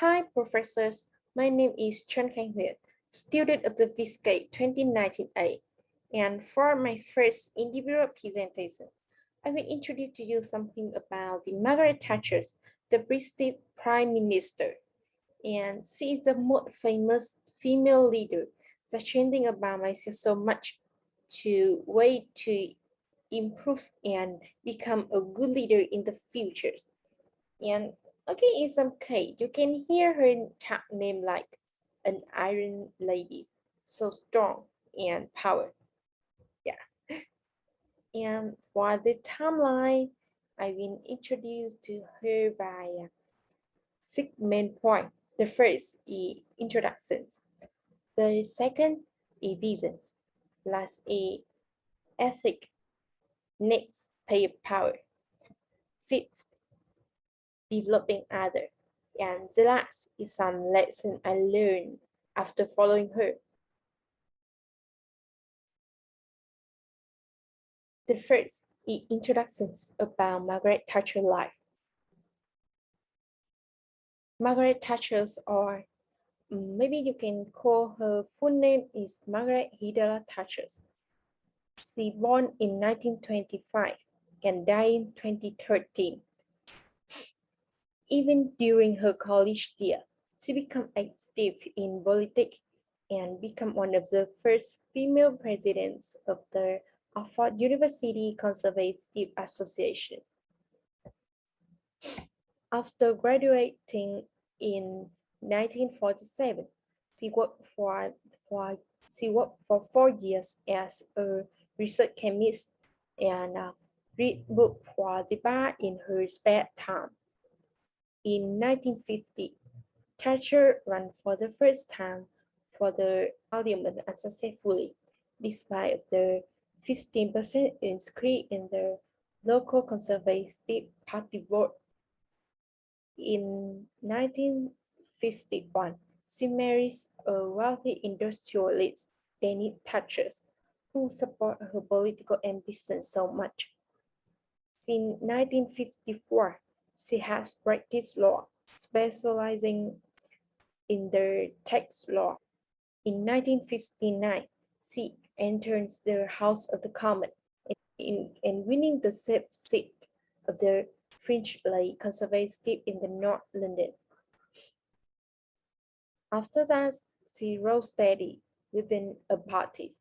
Hi, professors. My name is Tran Khanh Huyen, student of the VISK2019A. And for my first individual presentation, I will introduce to you something about the Margaret Thatcher, the British Prime Minister. And she is the most famous female leader that's trending about myself so much to way to improve and become a good leader in the future. And okay, in some case, you can hear her tag name like an Iron Lady, so strong and power. Yeah. And for the timeline, I've been introduced to her by six main points. The first is introductions. The second is vision. Last is ethic. Next, pay power. Fifth, developing other. And the last is some lesson I learned after following her. The first is introductions about Margaret Thatcher's life. Margaret Thatcher's, or maybe you can call her full name is Margaret Hidela Thatcher. She born in 1925 and died in 2013. Even during her college year, she became active in politics and became one of the first female presidents of the Oxford University Conservative Association. After graduating in 1947, she worked for 4 years as a research chemist and read books for the bar in her spare time. In 1950, Thatcher ran for the first time for the parliament unsuccessfully, despite the 15% increase in the local Conservative Party vote. In 1951, she marries a wealthy industrialist, Benny Thatcher, who supported her political ambition so much. Since 1954, she has practiced law, specializing in the tax law. In 1959, she enters the House of the Commons and winning the safe seat of the Finchley Conservative in the North London. After that, she rose steady within a party,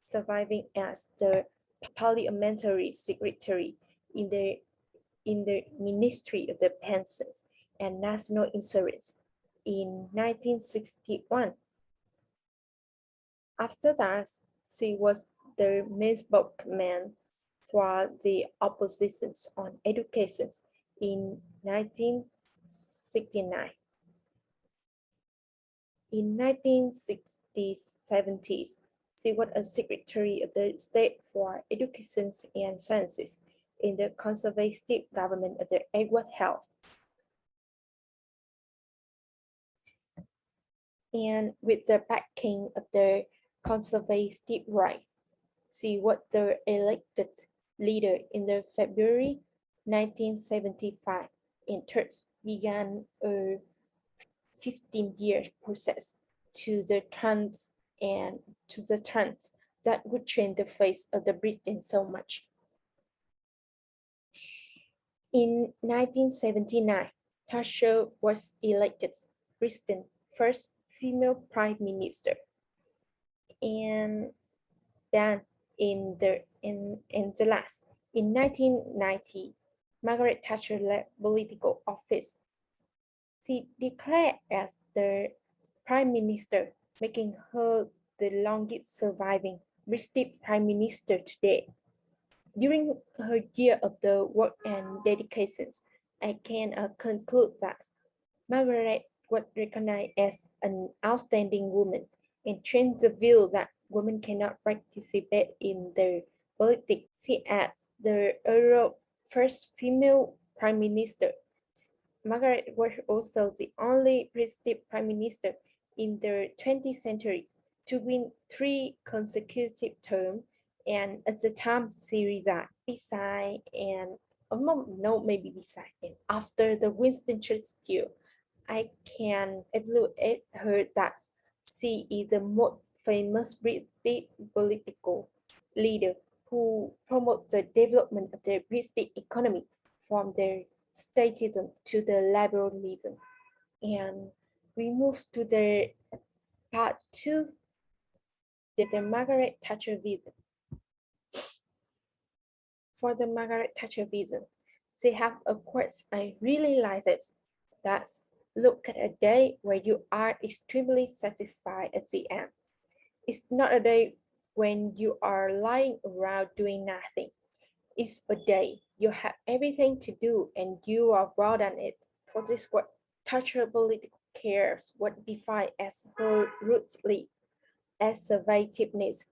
surviving as the parliamentary secretary in the Ministry of the Pensions and National Insurance in 1961. After that, she was the main spokesman for the opposition on education in 1969. In 1960s, she was a Secretary of the State for Education and Sciences in the Conservative government of the Edward Heath. And with the backing of the Conservative right, she was the elected leader in the February 1975 and thus began a 15-year process to the trans that would change the face of the Britain so much. In 1979, Thatcher was elected Britain's first female prime minister, and then in 1990, Margaret Thatcher left political office. She declared as the prime minister, making her the longest surviving British prime minister today. During her year of the work and dedications, I can conclude that Margaret was recognized as an outstanding woman and changed the view that women cannot participate in the politics. She adds the Europe's first female prime minister. Margaret was also the only British prime minister in the 20th century to win 3 consecutive terms, and at the time she resigned beside and maybe beside and after the Winston Churchill I can evaluate her that she is the most famous British political leader who promotes the development of the British economy from the statism to the liberalism. And we move to the part two, the Margaret Thatcher vision. For the Margaret Thatcher vision, they have a quote I really like it. That's look at a day where you are extremely satisfied at the end. It's not a day when you are lying around doing nothing. It's a day you have everything to do and you are well done it. For this what Thatcher political cares what defined as her rootsly assertiveness,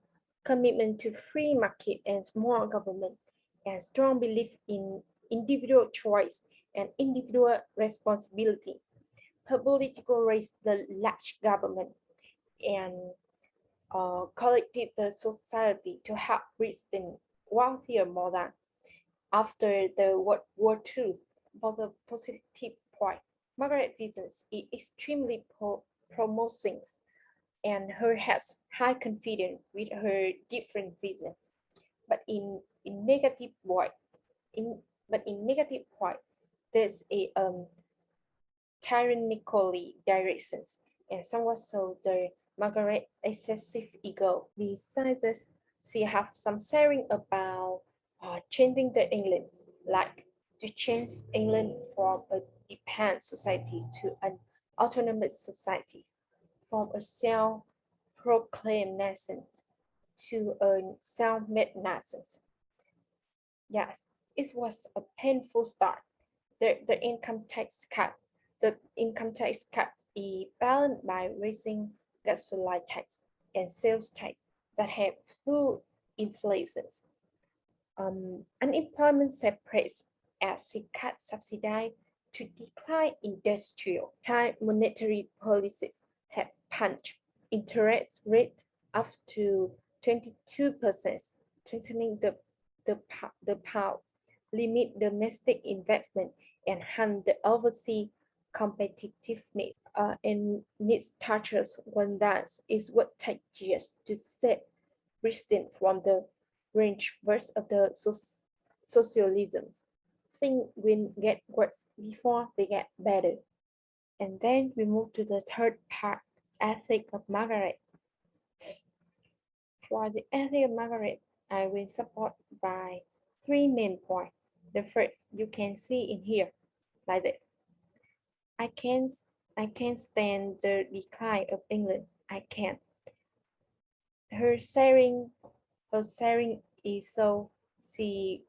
commitment to free market and small government, and strong belief in individual choice and individual responsibility. Her political raised the large government and collected the society to help Britain wealthier more than after the World War II. But the positive point, Margaret business is extremely promoting and her has high confidence with her different business. But in negative point, in but in negative point, there's a tyrannically directions and somewhat so the Margaret excessive ego. Besides this, she have some sharing about changing the England, like to change England from a dependent society to an autonomous society, from a self-proclaimed nation to a self-made nation. Yes, it was a painful start. The income tax cut, the income tax cut is balanced by raising gasoline tax and sales tax that have full inflations. Unemployment separates as it cut subsidy to decline industrial. Time monetary policies have punched interest rate up to 22%, strengthening the pound, limit domestic investment, and enhance the overseas competitiveness. And needs touches one that is what takes years to set Britain from the range verse of the socialism. Things will get worse before they get better. And then we move to the third part, ethic of Margaret. For the ethic of Margaret, I will support by three main points. The first, you can see in here, like that. I can't, I can't stand the decline of England. I can't. Her sharing, her sharing is so she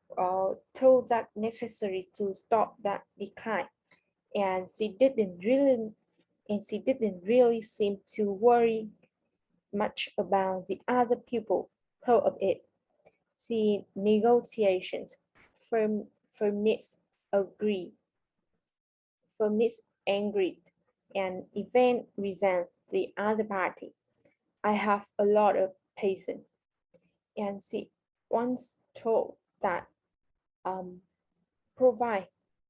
told that necessary to stop that decline, and she didn't really seem to worry much about the other people thought of it. See negotiations, firmness, agree, firmness, angry, and even resent the other party. I have a lot of patience, and she once told that provide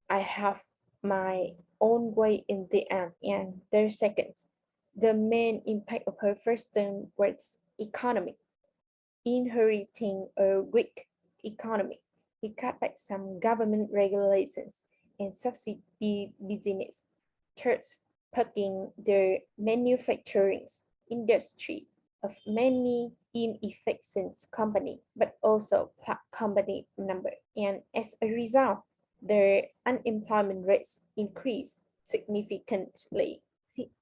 I have my own way in the end. And their seconds, the main impact of her first term was economy. Inheriting a weak economy, he cut back some government regulations and subsidy business, thus putting the manufacturing industry of many inefficient company, but also company number. And as a result, the unemployment rates increased significantly.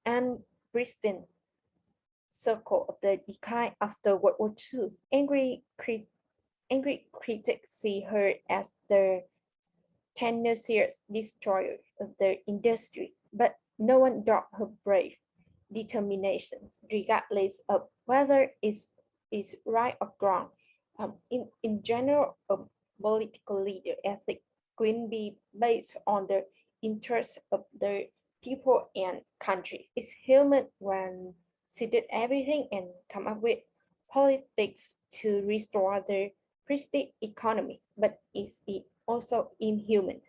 And Britain circle of the decline after World War II. Angry critics see her as the tenacious destroyer of the industry, but no one doubts her brave determination, regardless of whether it's right or wrong. In general, a political leader ethic can be based on the interests of the people and country. It's human when she did everything and come up with politics to restore the prestige economy, but it's also inhuman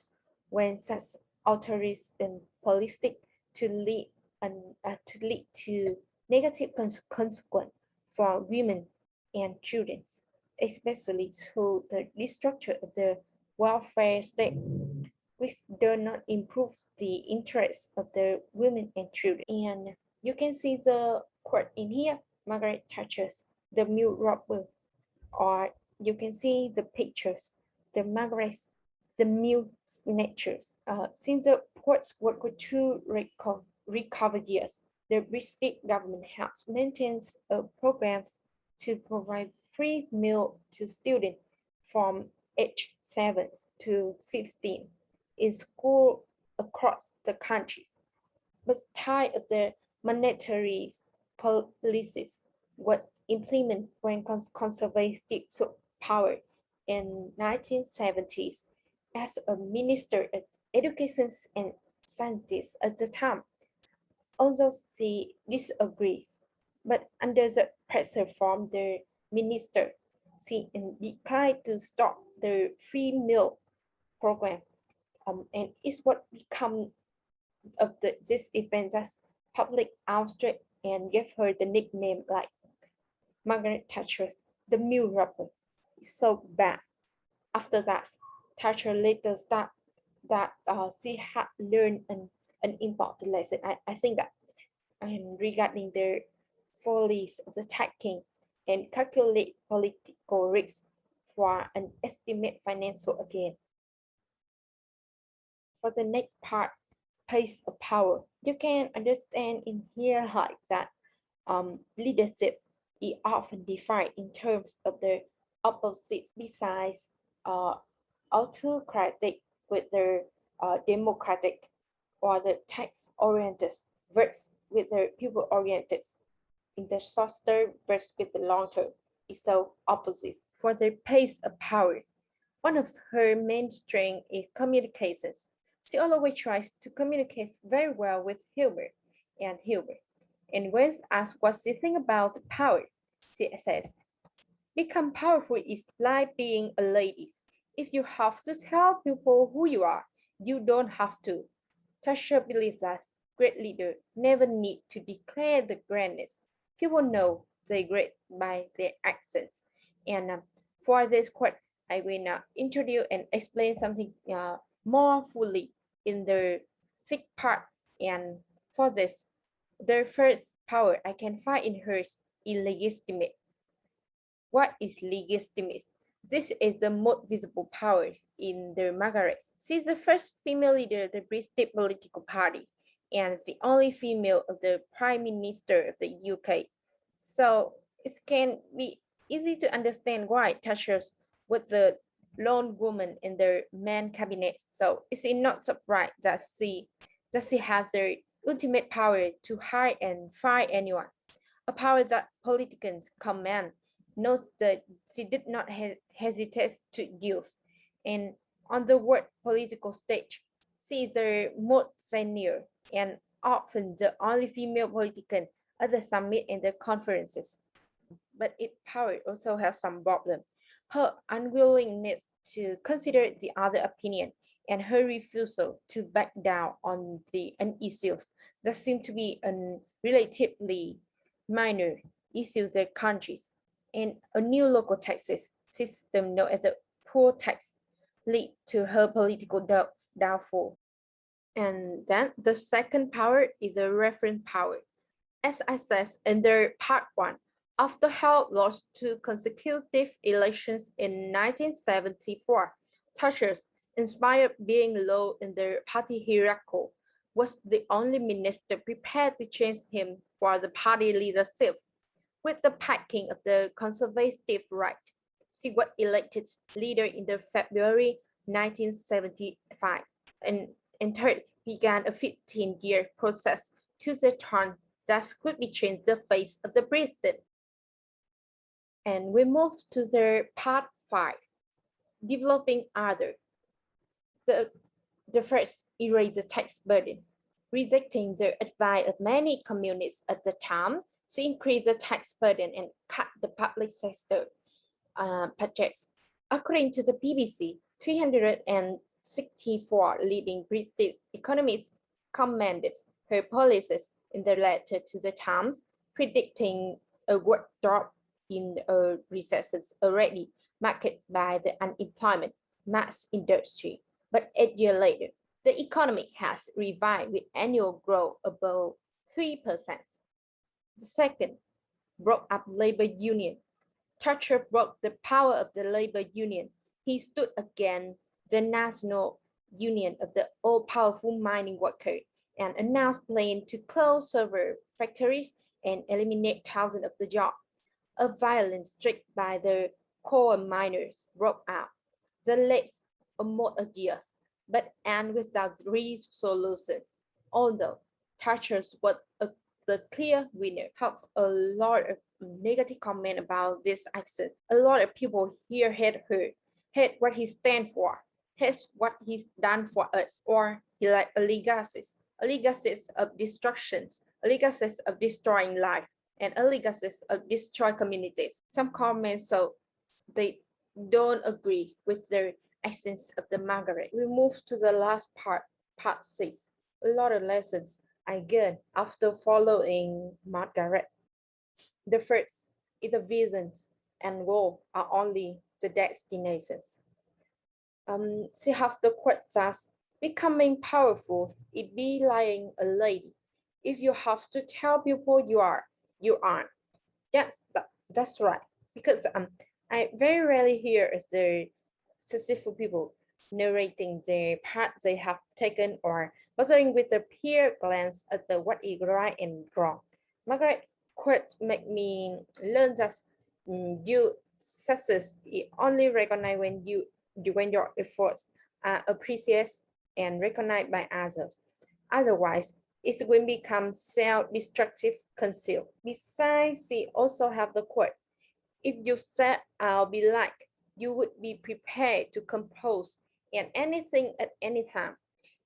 when such authoritarian politics to lead to negative consequence for women and children, especially through the restructure of the welfare state, which do not improve the interests of the women and children. And you can see the quote in here, Margaret Thatcher's The Mill Robber, or you can see the pictures, the Margaret's, the Mill Snatchers. Since the post-World War II recovered years, the British government has maintained programs to provide free meal to students from age 7 to 15 in school across the country. But tied of the monetary policies were implemented when conservative took power in 1970s as a minister of education and scientists at the time. Although she disagrees, but under the pressure from the minister, she declined to stop the free meal program, and it's what become of this event as public outrage and gave her the nickname like Margaret Thatcher, the Mill Robber. It's so bad. After that, Thatcher later started that she had learned an important lesson. I think that regarding the follies of the attacking and calculate political risks for an estimate financial gain. For the next part, place of power. You can understand in here like that leadership is often defined in terms of the opposites besides autocratic with the democratic or the tax-oriented versus with the people-oriented. In the short term versus with the long term is so opposite. For the pace of power, one of her main strengths is communications. She always tries to communicate very well with humor. And when asked what she thinks about the power, she says, become powerful is like being a lady. If you have to tell people who you are, you don't have to. Thatcher believes that great leaders never need to declare the greatness. People know they're great by their accents. And for this quote, I will now introduce and explain something more fully in the thick part. And for this, the first power I can find in her is illegitimate. What is legitimate? This is the most visible power in the Margaret. She's the first female leader of the British political party and the only female of the Prime Minister of the UK. So it can be easy to understand why Thatcher was the lone woman in the main cabinet. So it's not surprising that she has the ultimate power to hire and fire anyone, a power that politicians command. Notes that she did not hesitate to use. And on the world political stage, she is the most senior and often the only female politician at the summit and the conferences. But its power also has some problem. Her unwillingness to consider the other opinion and her refusal to back down on the issues that seem to be relatively minor issues in countries, and a new local taxes system known as the poor tax lead to her political downfall. And then the second power is the reference power. As I said in the part one, after her lost two consecutive elections in 1974, Thatcher, inspired being low in the party hierarchy, was the only minister prepared to change him for the party leadership. With the backing of the conservative right, she was elected leader in the February 1975, and third began a 15-year process to the turn that could be changed the face of the president. And we move to the part 5, developing other. The first, erase the tax burden, rejecting the advice of many communists at the time to increase the tax burden and cut the public sector budgets. According to the BBC, 364 leading British economists commented her policies in the letter to the Times, predicting a world drop in recessions already marked by the unemployment mass industry. But 8 years later, the economy has revived with annual growth above 3%. The second, broke up labor union. Thatcher broke the power of the labor union. He stood against the national union of the all-powerful mining workers and announced plans to close several factories and eliminate thousands of the jobs. A violent strike by the coal miners broke out. The last almost a year, but and without resolutions. Although Thatcher was the clear winner, have a lot of negative comment about this action. A lot of people here hate her, hate what he stands for, hate what he's done for us, or he like a legacies of destructions, a legacies of destroying life, and a legacies of destroy communities. Some comments so they don't agree with the essence of the Margaret. We move to the last part, part 6. A lot of lessons I get after following Margaret. The first is the visions and goals are only the destinations. She has the quote thus, becoming powerful, it be like a lady. If you have to tell people you aren't. That's right. Because I very rarely hear the successful people narrating the path they have taken or bothering with the peer glance at the what is right and wrong. Margaret quotes make me learn that you success is only recognized when your efforts are appreciated and recognized by others. Otherwise, it will become self-destructive concealed. Besides, she also have the quote, if you said I'll be like, you would be prepared to compose and anything at any time,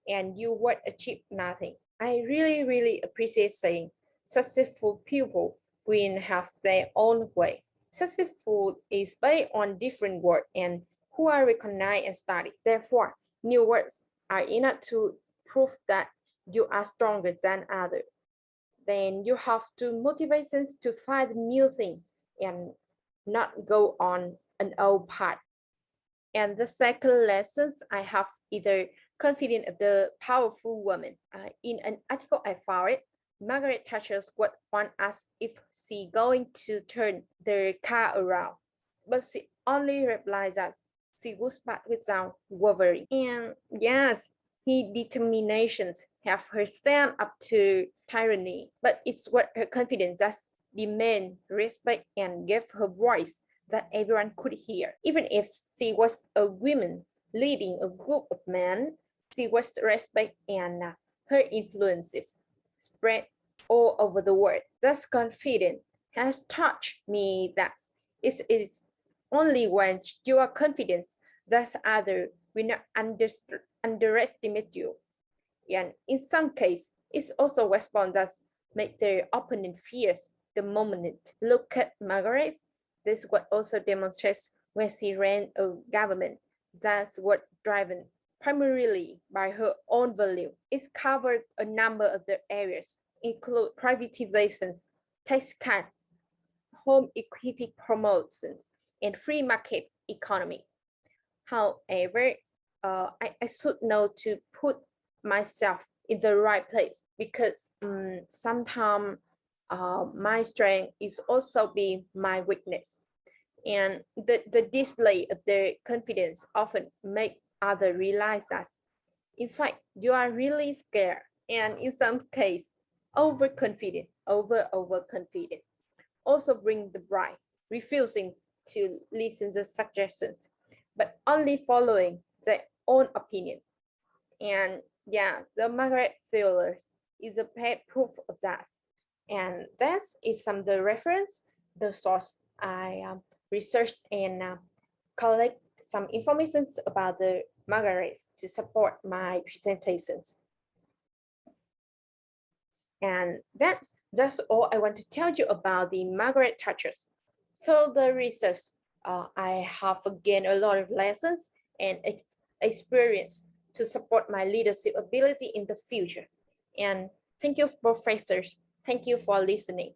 and you would achieve nothing. I really appreciate saying successful people will have their own way. Successful is based on different words and who are recognized and studied. Therefore, new words are enough to prove that you are stronger than others. Then you have to motivations to find new things and not go on an old path. And the second lessons I have either confident of the powerful woman. In an article I found it, Margaret Thatcher would want us if she going to turn the car around, but she only replied that she was back without wavering. And yes, his determinations have her stand up to tyranny, but it's what her confidence that demand respect and gave her voice that everyone could hear. Even if she was a woman leading a group of men, she was respected and her influences spread all over the world. Thus confidence has taught me that it is only when you are confident that others will not underestimate you. And in some cases, it's also response that make their opponent fears the moment. Look at Margaret. This what also demonstrates when she ran a government. That's what driven primarily by her own value. It's covered a number of the areas, include privatizations, tax cut, home equity promotions, and free market economy. However, I should know to put myself in the right place because sometimes my strength is also be my weakness. And the display of their confidence often make others realize that, in fact, you are really scared. And in some case, overconfident, overconfident. Also bring the bride, refusing to listen to suggestions, but only following their own opinion. And yeah, the Margaret failures is a bad proof of that. And that is some of the reference, the source I researched and collect some information about the Margaret to support my presentations. And that's all I want to tell you about the Margaret Thatcher. Through the research, I have gained a lot of lessons and experience to support my leadership ability in the future. And Thank you, professors. Thank you for listening.